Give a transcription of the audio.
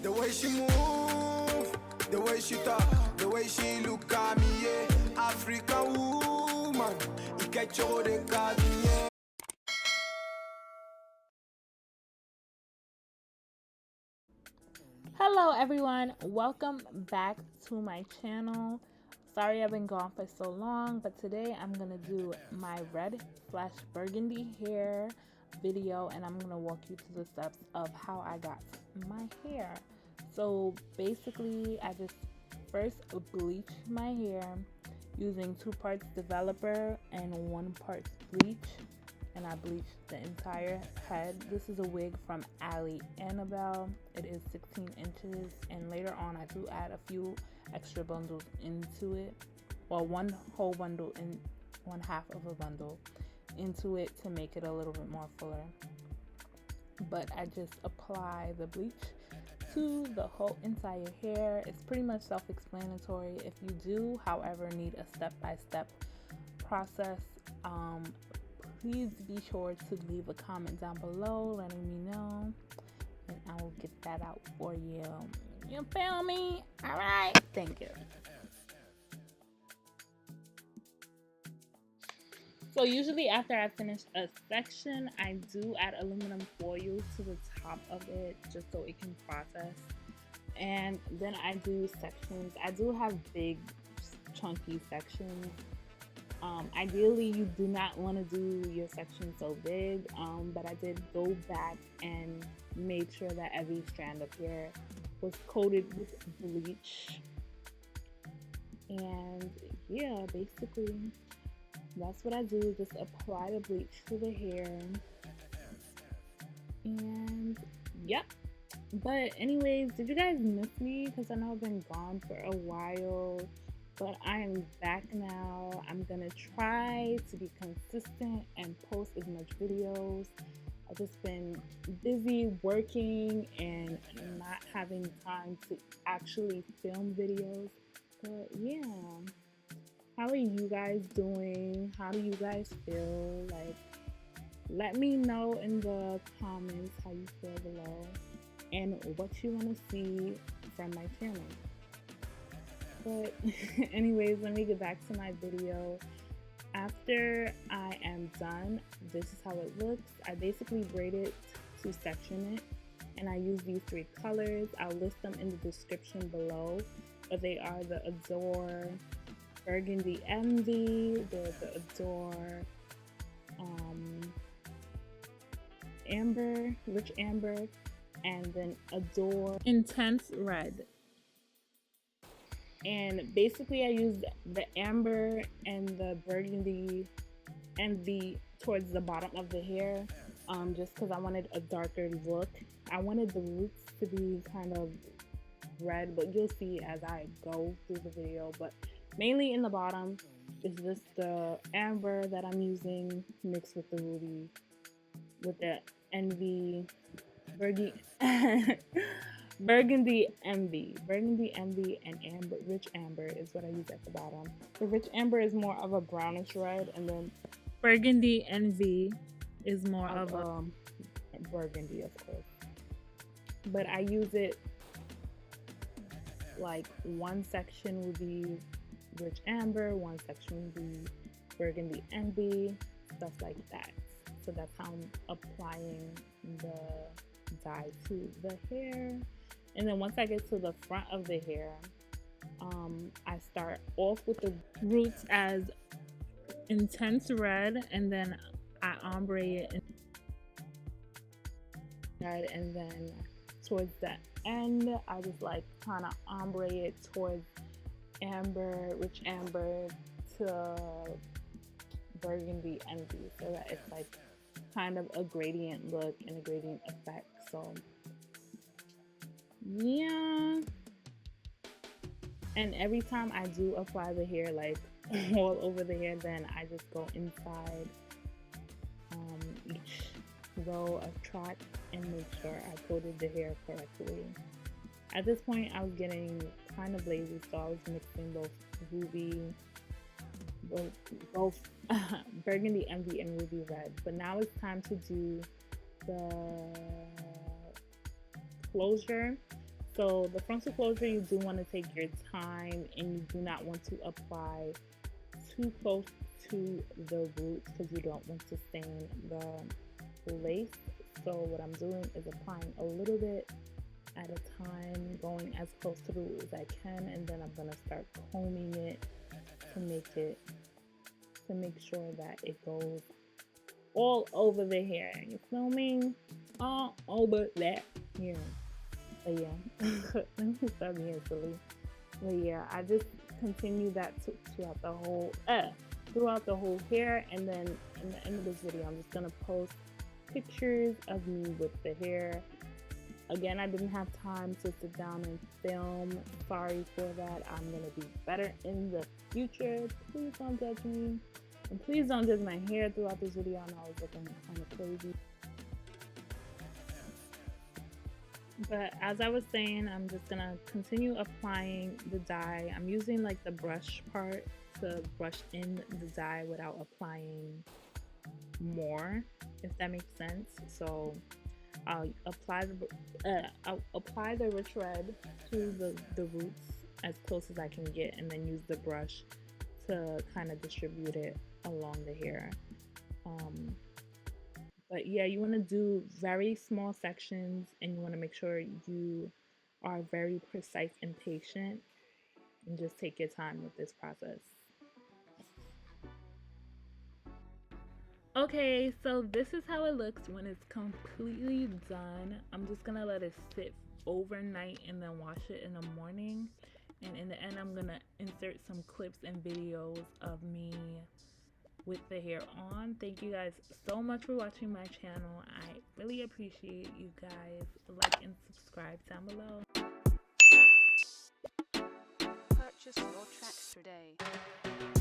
The way she move, the way she talk, the way she look at me, yeah. African woman, he catch you the card, yeah. Hello everyone, welcome back to my channel. Sorry I've been gone for so long, but today I'm gonna do my red/burgundy hair video, and I'm gonna walk you through the steps of how I got my hair. So basically I just first bleach my hair using 2 parts developer and 1 part bleach, and I bleached the entire head. This is a wig from Annabelle. It is 16 inches, and later on I do add a few extra bundles into it. Well, one whole bundle and 1/2 of a bundle into it to make it a little bit more fuller. But I just apply the bleach to the whole entire hair. It's pretty much self-explanatory. If you do, however, need a step-by-step process, please be sure to leave a comment down below letting me know, and I will get that out for you. You feel me? All right. Thank you. So usually after I finish a section, I do add aluminum foil to the top of it just so it can process. And then I do sections. I do have big, chunky sections. Ideally, you do not want to do your section so big, but I did go back and made sure that every strand of hair was coated with bleach. And yeah, basically that's what I do, just apply the bleach to the hair. And yep. But anyways, did you guys miss me? Because I know I've been gone for a while, but I am back now. I'm gonna try to be consistent and post as much videos. I've just been busy working and not having time to actually film videos. But yeah, how are you guys doing? How do you guys feel? Like, let me know in the comments how you feel below and what you want to see from my channel. But anyways, let me get back to my video. After I am done, this is how it looks. I basically braid it to section it, and I use these 3 colors. I'll list them in the description below, but they are the Adore Burgundy Envy, the Adore Amber, Rich Amber, and then Adore Intense Red. And basically I used the amber and the burgundy envy towards the bottom of the hair, just because I wanted a darker look. I wanted the roots to be kind of red, but you'll see as I go through the video. But mainly in the bottom is just the amber that I'm using mixed with the ruby, with the envy, Burgundy Envy and Amber, Rich Amber is what I use at the bottom. The Rich Amber is more of a brownish red, and then Burgundy Envy is more of a burgundy, of course. But I use it like one section would be Rich Amber, one section would be Burgundy Envy, stuff like that. So that's how I'm applying the dye to the hair. And then once I get to the front of the hair, I start off with the roots as intense red, and then I ombre it red, and then towards the end I just like kind of ombre it towards amber, Rich Amber to Burgundy Envy, so that it's like kind of a gradient look and a gradient effect. So yeah, and every time I do apply the hair like all over the hair, then I just go inside each row of track and make sure I coated the hair correctly. At this point I was getting kind of lazy, so I was mixing both Burgundy Envy and Ruby Red. But now it's time to do the closure. So the frontal closure, you do want to take your time, and you do not want to apply too close to the roots because you don't want to stain the lace. So what I'm doing is applying a little bit at a time, going as close to the root as I can, and then I'm gonna start combing it to make sure that it goes all over the hair. You feel me? All over that hair. But yeah, let me stop being silly. But yeah, I just continue that throughout the whole hair, and then in the end of this video, I'm just gonna post pictures of me with the hair. Again, I didn't have time to sit down and film. Sorry for that. I'm gonna be better in the future. Please don't judge me, and please don't judge my hair throughout this video. I know I was looking kind of crazy. But as I was saying, I'm just gonna continue applying the dye. I'm using like the brush part to brush in the dye without applying more, if that makes sense. So I'll apply the rich red to the roots as close as I can get, and then use the brush to kind of distribute it along the hair. But yeah, you want to do very small sections, and you want to make sure you are very precise and patient, and just take your time with this process. Okay, so this is how it looks when it's completely done. I'm just gonna let it sit overnight and then wash it in the morning. And in the end, I'm gonna insert some clips and videos of me with the hair on. Thank you guys so much for watching my channel. I really appreciate you guys. Like and subscribe down below. Purchase your tracks today.